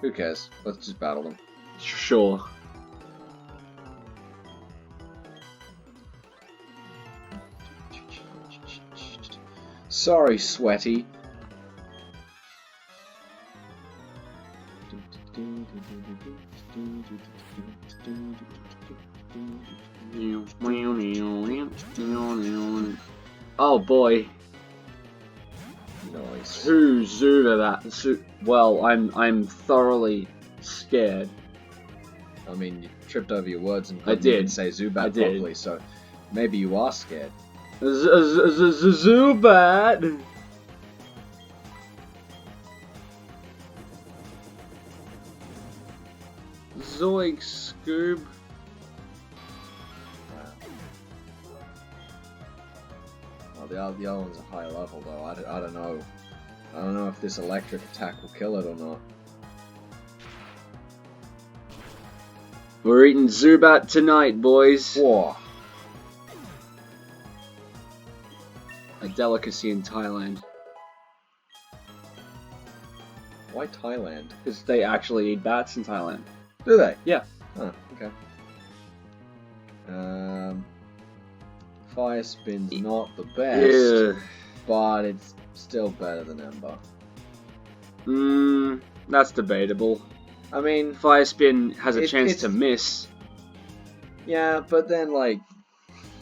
Who cares? Let's just battle them. Sure. Sorry, Sweaty. Oh boy. Nice. Who Zuba that? Well, I'm thoroughly scared. I mean, you tripped over your words and I couldn't did. even say Zubat properly, so maybe you are scared. Zubat. Zoink, Scoob. Well, the other one's a high level, though. I don't know. I don't know if this electric attack will kill it or not. We're eating Zubat tonight, boys. Whoa. A delicacy in Thailand. Why Thailand? Because they actually eat bats in Thailand. Do they? Yeah. Oh, okay. Fire Spin's not the best, but it's still better than Ember. That's debatable. I mean, Fire Spin has a chance to miss. Yeah, but then, like,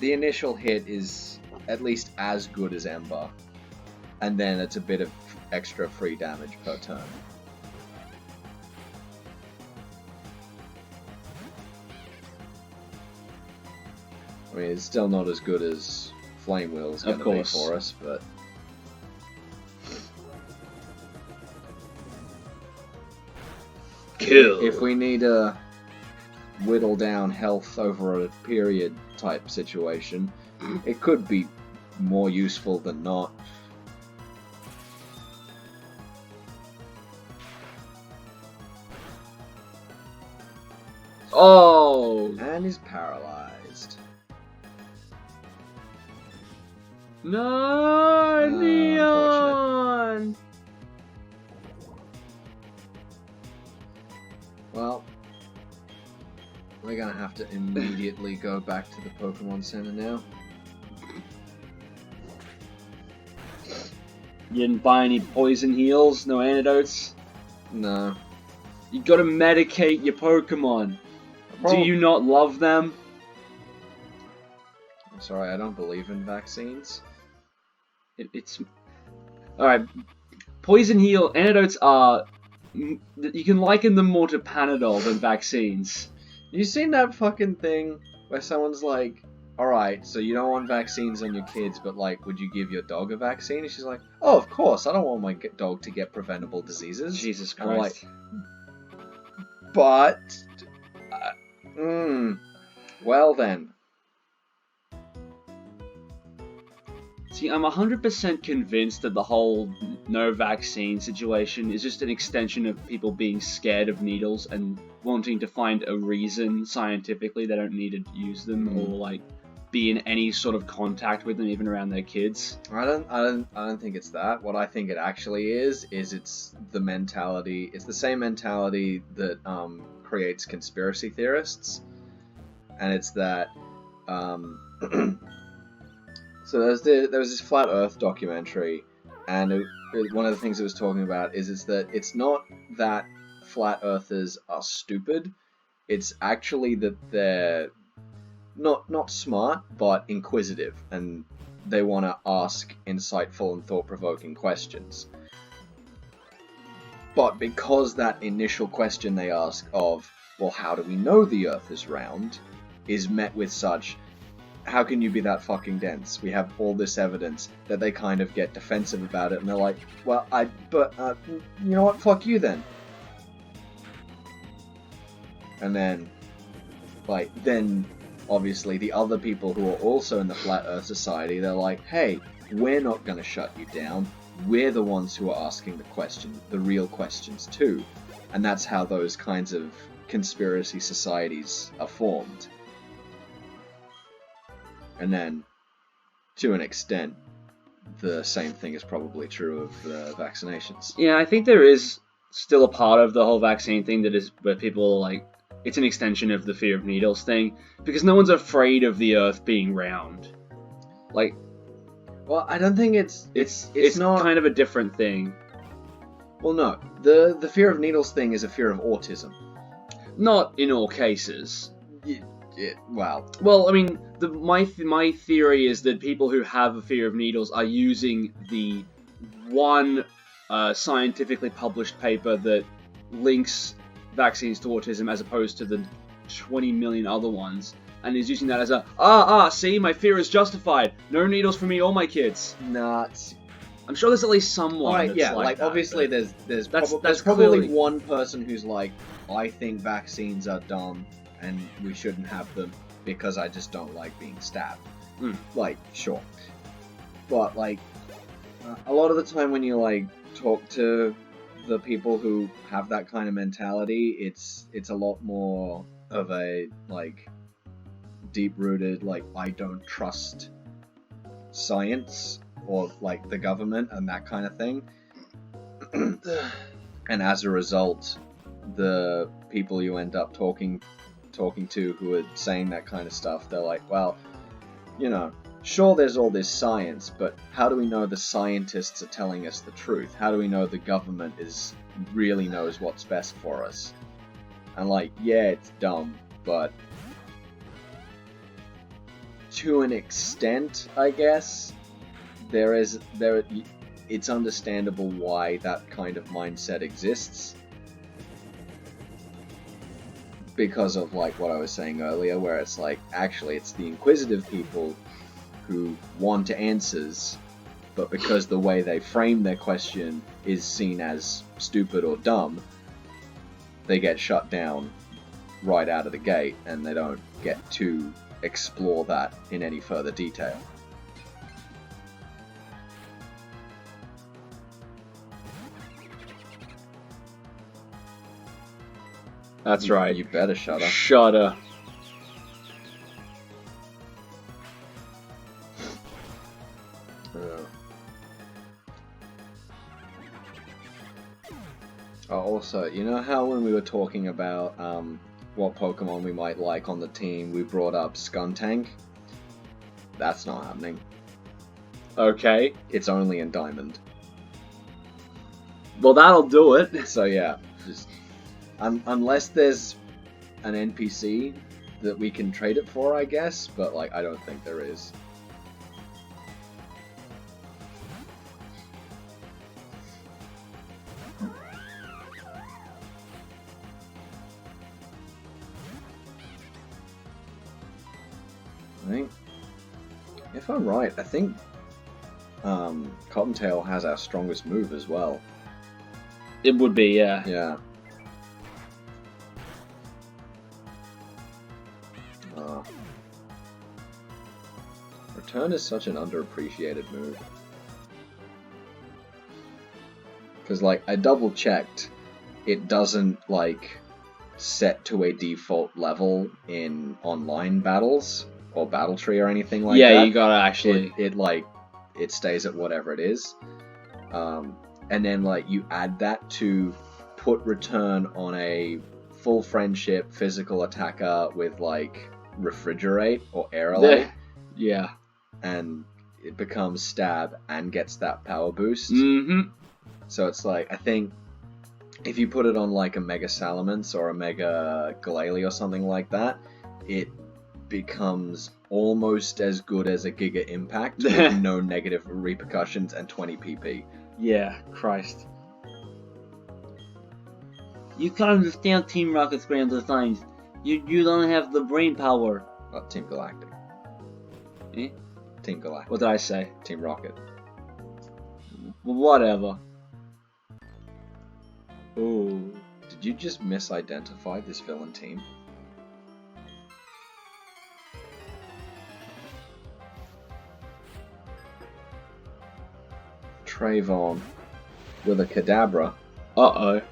the initial hit is at least as good as Ember, and then it's a bit of extra free damage per turn. I mean, it's still not as good as Flame Wheel's going to be for us, but... Kill. If we need a whittle down health over a period type situation, it could be more useful than not. Oh! And he's paralyzed. No, Neon! Well, we're gonna have to immediately go back to the Pokemon Center now. You didn't buy any poison heals? No antidotes? No. You gotta medicate your Pokemon. Do you not love them? I'm sorry, I don't believe in vaccines. It's... Alright. Poison heal antidotes are... You can liken them more to Panadol than vaccines. You seen that fucking thing where someone's like, alright, so you don't want vaccines on your kids, but like, would you give your dog a vaccine? And she's like, oh, of course, I don't want my dog to get preventable diseases. Jesus And I'm Christ. like, but... well then. See, I'm 100% convinced that the whole no vaccine situation is just an extension of people being scared of needles and wanting to find a reason scientifically they don't need to use them or like be in any sort of contact with them, even around their kids. I don't think it's that. What I think it actually is it's the mentality. It's the same mentality that creates conspiracy theorists, and it's that. So there was this Flat Earth documentary, and one of the things it was talking about is that it's not that Flat Earthers are stupid, it's actually that they're not smart, but inquisitive, and they want to ask insightful and thought-provoking questions. But because that initial question they ask of, well, how do we know the Earth is round, is met with such... How can you be that fucking dense? We have all this evidence, that they kind of get defensive about it, and they're like, well, you know what, fuck you then. And then, obviously, the other people who are also in the Flat Earth Society, they're like, hey, we're not gonna shut you down, we're the ones who are asking the real questions too. And that's how those kinds of conspiracy societies are formed. And then, to an extent, the same thing is probably true of vaccinations. Yeah, I think there is still a part of the whole vaccine thing that is where people are like, it's an extension of the fear of needles thing, because no one's afraid of the Earth being round. Like, well, I don't think it's not kind of a different thing. Well, no, the fear of needles thing is a fear of autism. Not in all cases. Well, I mean, my theory is that people who have a fear of needles are using the one scientifically published paper that links vaccines to autism as opposed to the 20 million other ones, and is using that as see, my fear is justified. No needles for me or my kids. Nuts. I'm sure there's at least someone. Right, that's like that, obviously there's that's probably clearly one person who's like, I think vaccines are dumb and we shouldn't have them because I just don't like being stabbed. Like, sure. But like, a lot of the time when you like talk to the people who have that kind of mentality, it's a lot more of a like deep-rooted like, I don't trust science or like the government and that kind of thing. And as a result, the people you end up talking to who are saying that kind of stuff, they're like, well, you know, sure, there's all this science, but how do we know the scientists are telling us the truth? How do we know the government really knows what's best for us? And like, yeah, it's dumb, but to an extent, I guess, it's understandable why that kind of mindset exists. Because of like what I was saying earlier, where it's like, actually it's the inquisitive people who want answers, but because the way they frame their question is seen as stupid or dumb, they get shut down right out of the gate and they don't get to explore that in any further detail. That's right. You better shut up. Shut up. Also, you know how when we were talking about what Pokemon we might like on the team, we brought up Skuntank? That's not happening. Okay. It's only in Diamond. Well, that'll do it. So yeah, just unless there's an NPC that we can trade it for, I guess, but like I don't think there is. I think, if I'm right, I think Cottontail has our strongest move as well. It would be, yeah. Yeah. Return is such an underappreciated move. Because, like, I double checked, it doesn't, like, set to a default level in online battles or Battle Tree or anything like that. Yeah, you gotta actually... It stays at whatever it is. And then, like, you add that to put Return on a full friendship physical attacker with, like, Refrigerate or Aerolite. Yeah. And it becomes Stab and gets that power boost. Mm-hmm. So it's like, I think if you put it on like a Mega Salamence or a Mega Glalie or something like that, it becomes almost as good as a Giga Impact with no negative repercussions and 20 PP. Yeah, Christ. You can't understand Team Rocket's grand designs. You don't have the brain power. Not Team Galactic. Eh? Team Galactic. What did I say? Team Rocket. Whatever. Ooh. Did you just misidentify this villain team? Trayvon with a Kadabra. Uh-oh.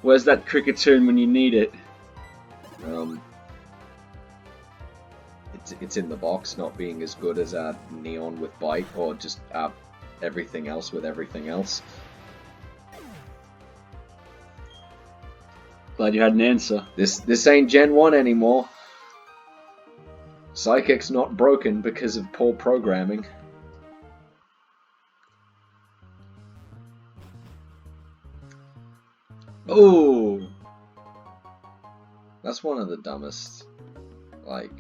Where's that Cricketune when you need it? It's in the box, not being as good as Neon with Bite, or just everything else with everything else. Glad you had an answer. This ain't Gen 1 anymore. Psychic's not broken because of poor programming. Ooh. That's one of the dumbest, like,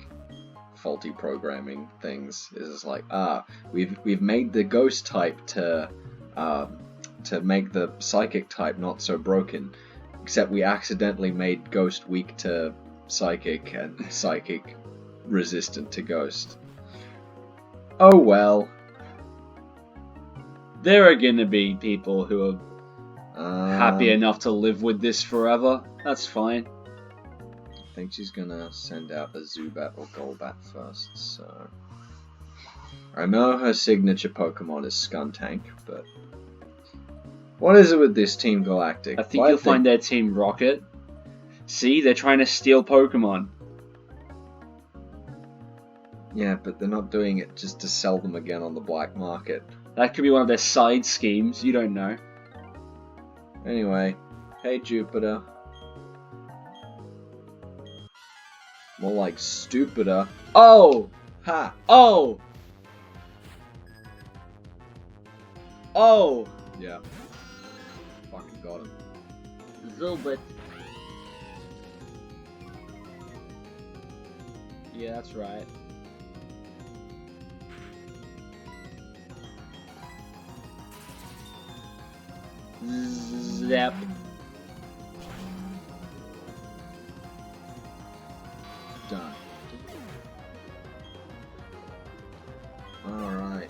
faulty programming things. Is it's like, we've made the ghost type to make the psychic type not so broken, except we accidentally made ghost weak to psychic and psychic resistant to ghost. Oh well. There are gonna be people who are happy enough to live with this forever. That's fine. I think she's gonna send out a Zubat or Golbat first, so... I know her signature Pokemon is Skuntank, but... What is it with this Team Galactic? I think you'll find their Team Rocket. See, they're trying to steal Pokemon. Yeah, but they're not doing it just to sell them again on the black market. That could be one of their side schemes, you don't know. Anyway, hey Jupiter. More like stupider. Oh! Ha! Oh! Oh! Yeah. Fucking got him. Zilbit. Yeah, that's right. Zap. Done. Alright.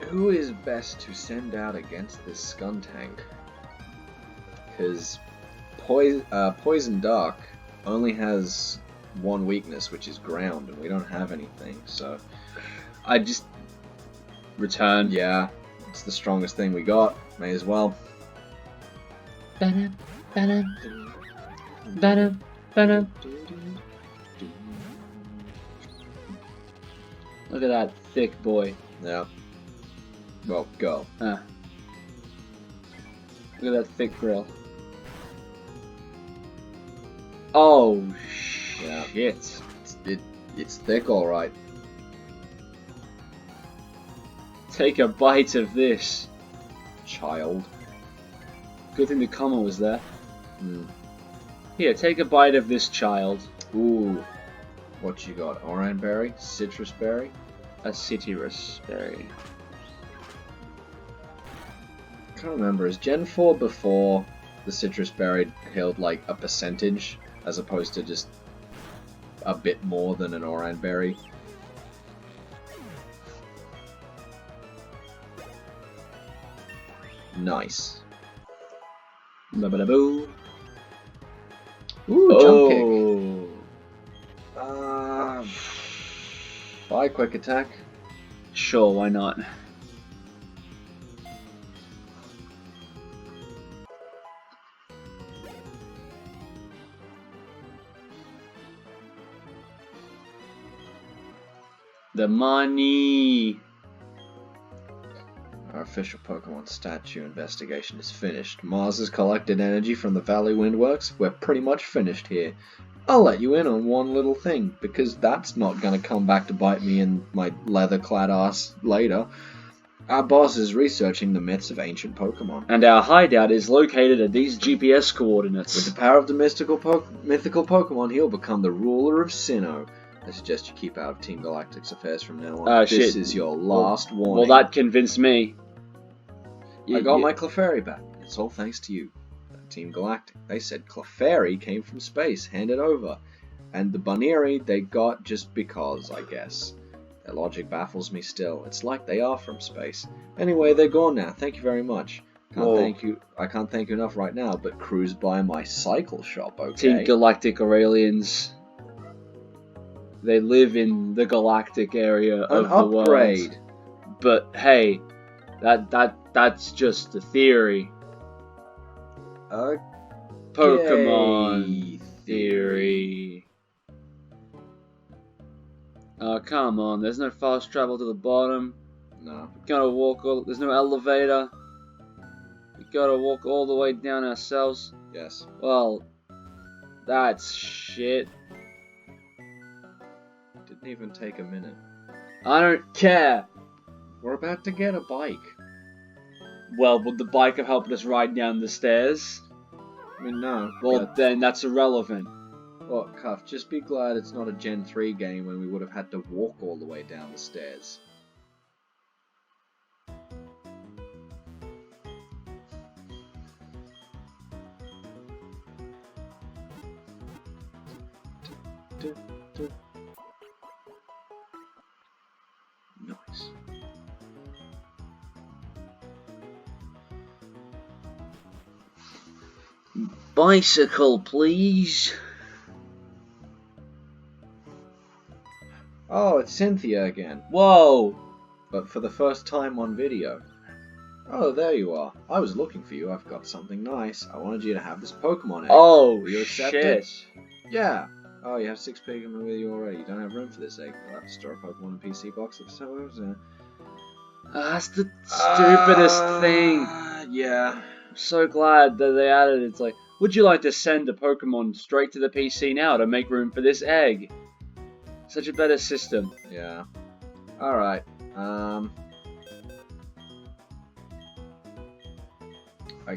Who is best to send out against this Skuntank? Because Poison Dark only has one weakness, which is ground, and we don't have anything, so... I just... return. Yeah, it's the strongest thing we got. May as well. Look at that thick boy. Yeah. Well, go. Look at that thick grill. Oh, Yeah. shit. It's thick, alright. Take a bite of this. Child. Good thing the comma was there. Hmm. Here, take a bite of this, child. Ooh. What you got? Orange berry? Citrus berry? A citrus berry. I can't remember. Is Gen 4 before the citrus berry held like a percentage as opposed to just a bit more than an orange berry? Nice. Ba-ba-da-boo. Ooh, jump kick. Oh. Bye, quick attack. Sure, why not? The money. Our official Pokemon statue investigation is finished. Mars has collected energy from the Valley Windworks. We're pretty much finished here. I'll let you in on one little thing, because that's not gonna come back to bite me in my leather-clad ass later. Our boss is researching the myths of ancient Pokemon. And our hideout is located at these GPS coordinates. With the power of the mythical Pokemon, he'll become the ruler of Sinnoh. I suggest you keep out of Team Galactic's affairs from now on. This Shit. is your last warning. Well, that convinced me. I got my Clefairy back. It's all thanks to you. Team Galactic. They said Clefairy came from space. Hand it over. And the Buneary they got just because, I guess. Their logic baffles me still. It's like they are from space. Anyway, they're gone now. Thank you very much. I can't thank you enough right now, but cruise by my cycle shop, okay? Team Galactic are aliens. They live in the galactic area of the upgrade. world. But hey, that's just a theory. Pokemon theory. Oh, come on, there's no fast travel to the bottom. No. We gotta walk there's no elevator. We gotta walk all the way down ourselves. Yes. Well, That's shit. Didn't even take a minute. I don't care. We're about to get a bike. Well, would the bike have helped us ride down the stairs? I mean, no. Well, then that's irrelevant. Well, Cuff, just be glad it's not a Gen 3 game when we would have had to walk all the way down the stairs. Nice. Bicycle, please. Oh, it's Cynthia again. Whoa. But for the first time on video. Oh, there you are. I was looking for you. I've got something nice. I wanted you to have this Pokemon egg. Oh, Will you accept shit. it? Yeah. Oh, you have 6 Pokemon with you already. You don't have room for this egg. You'll have to store a Pokemon in PC box if so. That's the stupidest thing. Yeah. I'm so glad that they added it. It's like, would you like to send a Pokemon straight to the PC now to make room for this egg? Such a better system. Yeah. Alright. I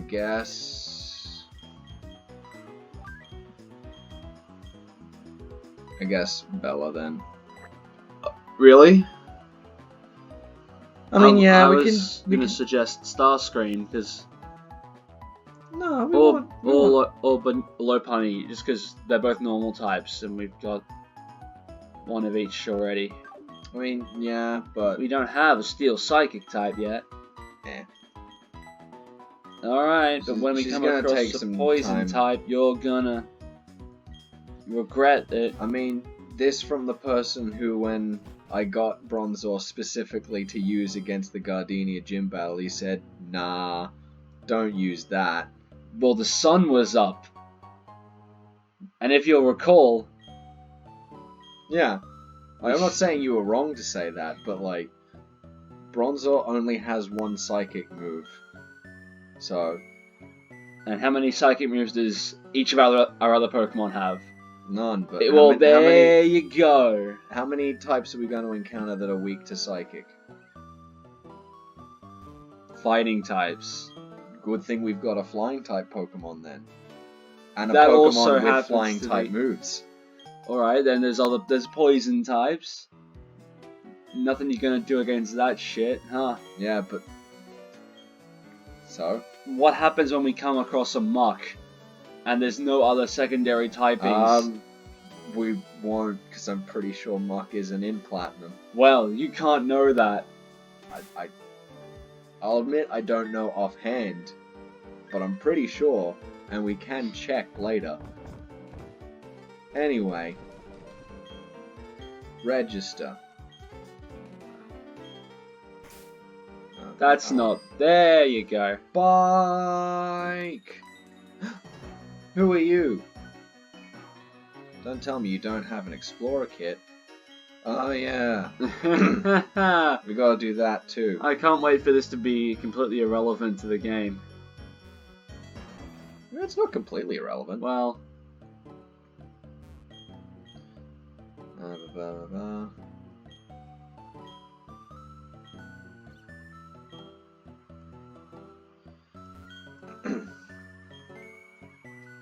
guess Bella then. Really? I mean, yeah, I we was can gonna suggest Starscream because No, we or want... Lopunny, just because they're both normal types and we've got one of each already. I mean, yeah, but We don't have a Steel Psychic type yet. eh. Alright, but when we She's come gonna across take a some Poison time. type, you're gonna regret it. I mean, this from the person who, when I got Bronzor specifically to use against the Gardenia gym battle, he said, nah, don't use that. Well, the sun was up. And if you'll recall... Yeah. I'm not saying you were wrong to say that, but like, Bronzor only has one psychic move. So, And how many psychic moves does each of our other Pokemon have? none, but Well, there you go. how many types are we going to encounter that are weak to psychic? Fighting types. Good thing we've got a flying type Pokemon then. And a That also Pokemon with happens flying to type be- moves. Alright, then there's poison types. Nothing you're gonna do against that shit, huh? Yeah, but... So? What happens when we come across a Muck and there's no other secondary typings? We won't, because I'm pretty sure Muck isn't in Platinum. Well, you can't know that. I'll admit I don't know offhand, but I'm pretty sure, and we can check later. Anyway, register. That's not... There you go. Bike! Who are you? Don't tell me you don't have an Explorer kit. Oh yeah, we gotta do that too. I can't wait for this to be completely irrelevant to the game. It's not completely irrelevant. Well...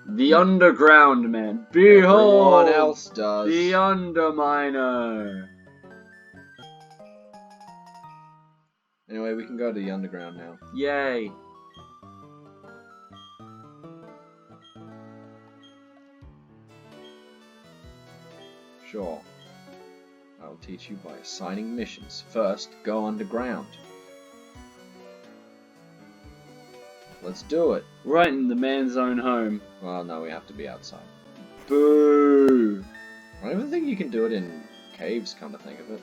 The Underground Man. Behold! Everyone else does. The Underminer. Anyway, we can go to the underground now. Yay. Sure. I will teach you by assigning missions. First, go underground. Let's do it. Right in the man's own home. Well, no, we have to be outside. Boo! I don't even think you can do it in caves, come to think of it.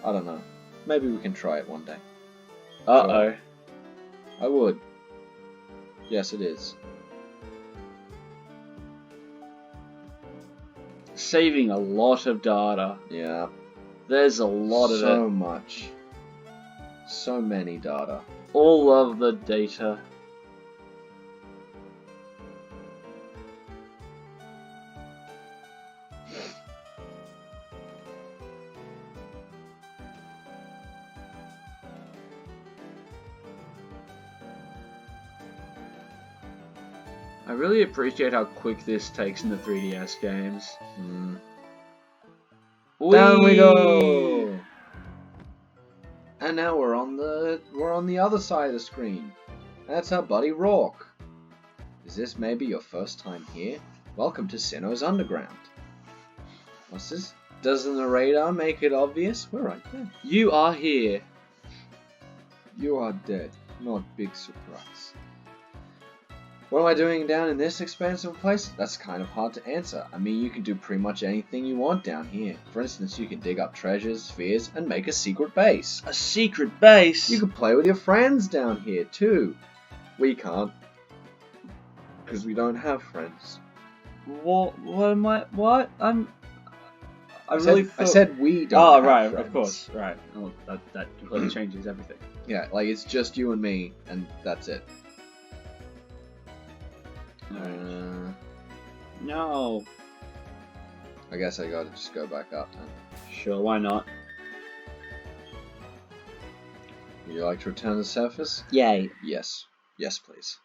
I don't know. Maybe we can try it one day. Uh-oh. I would. Yes, it is. Saving a lot of data. Yeah. There's a lot of it. So much. So many data. All of the data. I really appreciate how quick this takes in the 3DS games. Down we go! And now we're on the other side of the screen. That's our buddy Rourke. Is this maybe your first time here? Welcome to Sinnoh's Underground. What's this? Doesn't the radar make it obvious? We're right there. You are here. You are dead. Not big surprise. What am I doing down in this expansive place? That's kind of hard to answer. I mean, you can do pretty much anything you want down here. For instance, you can dig up treasures, spheres, and make a secret base. A secret base? You can play with your friends down here, too. We can't. Because we don't have friends. What am I... What? I said we don't Oh, have right, friends. of course, right. Oh, that completely changes everything. Yeah, like it's just you and me, and that's it. No. I guess I gotta just go back up then. Sure, why not? Would you like to return to the surface? Yay. Yes. Yes, please.